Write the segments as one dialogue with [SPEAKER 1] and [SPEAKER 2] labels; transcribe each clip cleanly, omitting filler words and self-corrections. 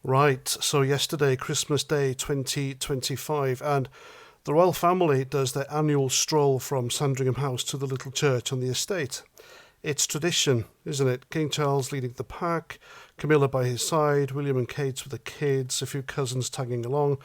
[SPEAKER 1] Right, so yesterday, Christmas Day 2025, and the royal family does their annual stroll from Sandringham House to the little church on the estate. It's tradition, isn't it? King Charles leading the pack, Camilla by his side, William and Kate with the kids, a few cousins tagging along.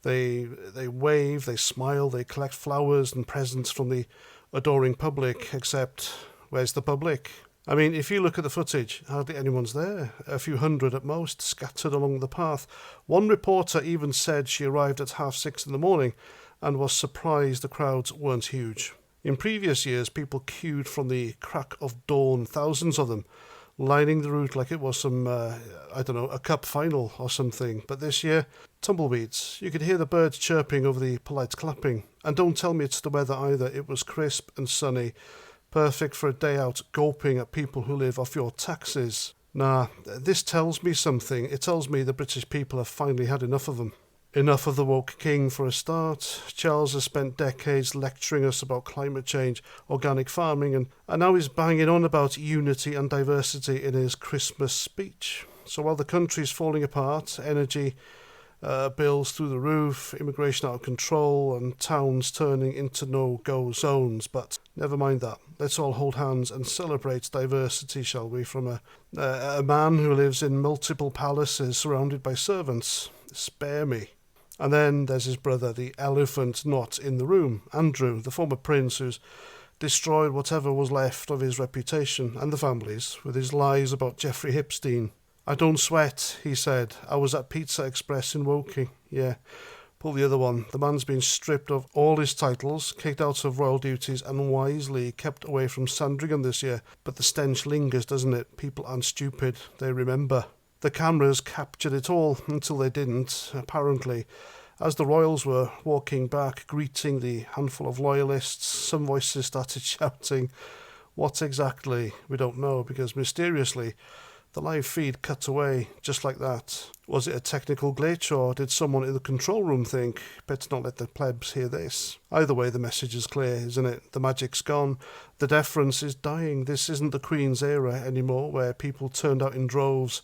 [SPEAKER 1] They wave, they smile, they collect flowers and presents from the adoring public, except where's the public? I mean, if you look at the footage, hardly anyone's there. A few hundred at most, scattered along the path. One reporter even said she arrived at 6:30 in the morning and was surprised the crowds weren't huge. In previous years, people queued from the crack of dawn, thousands of them, lining the route like it was some, a cup final or something. But this year, tumbleweeds. You could hear the birds chirping over the polite clapping. And don't tell me it's the weather either. It was crisp and sunny. Perfect for a day out gawping at people who live off your taxes. Nah, this tells me something. It tells me the British people have finally had enough of them. Enough of the woke king for a start. Charles has spent decades lecturing us about climate change, organic farming, and now he's banging on about unity and diversity in his Christmas speech. So while the country's falling apart, energy bills through the roof, immigration out of control, and towns turning into no-go zones. But never mind that. Let's all hold hands and celebrate diversity, shall we, from a man who lives in multiple palaces surrounded by servants. Spare me. And then there's his brother, the elephant not in the room, Andrew, the former prince who's destroyed whatever was left of his reputation and the family's with his lies about Jeffrey Epstein. I don't sweat, he said. I was at Pizza Express in Woking. Yeah, pull the other one. The man's been stripped of all his titles, kicked out of royal duties, and wisely kept away from Sandringham this year. But the stench lingers, doesn't it? People aren't stupid. They remember. The cameras captured it all until they didn't, apparently. As the royals were walking back, greeting the handful of loyalists, some voices started shouting. What exactly? We don't know, because mysteriously, the live feed cut away, just like that. Was it a technical glitch, or did someone in the control room think, better not let the plebs hear this? Either way, the message is clear, isn't it? The magic's gone. The deference is dying. This isn't the Queen's era anymore, where people turned out in droves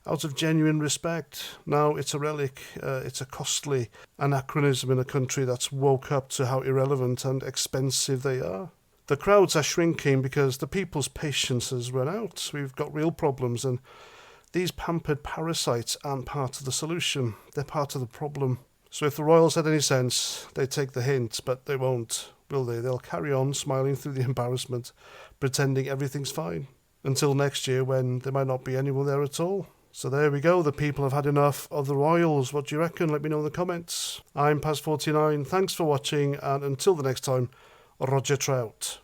[SPEAKER 1] out of genuine respect. Now it's a relic, it's a costly anachronism in a country that's woke up to how irrelevant and expensive they are. The crowds are shrinking because the people's patience has run out. We've got real problems, and these pampered parasites aren't part of the solution. They're part of the problem. So if the royals had any sense, they'd take the hint, but they won't, will they? They'll carry on smiling through the embarrassment, pretending everything's fine, until next year when there might not be anyone there at all. So there we go, the people have had enough of the royals. What do you reckon? Let me know in the comments. I'm Paz49, thanks for watching, and until the next time, Roger Trout.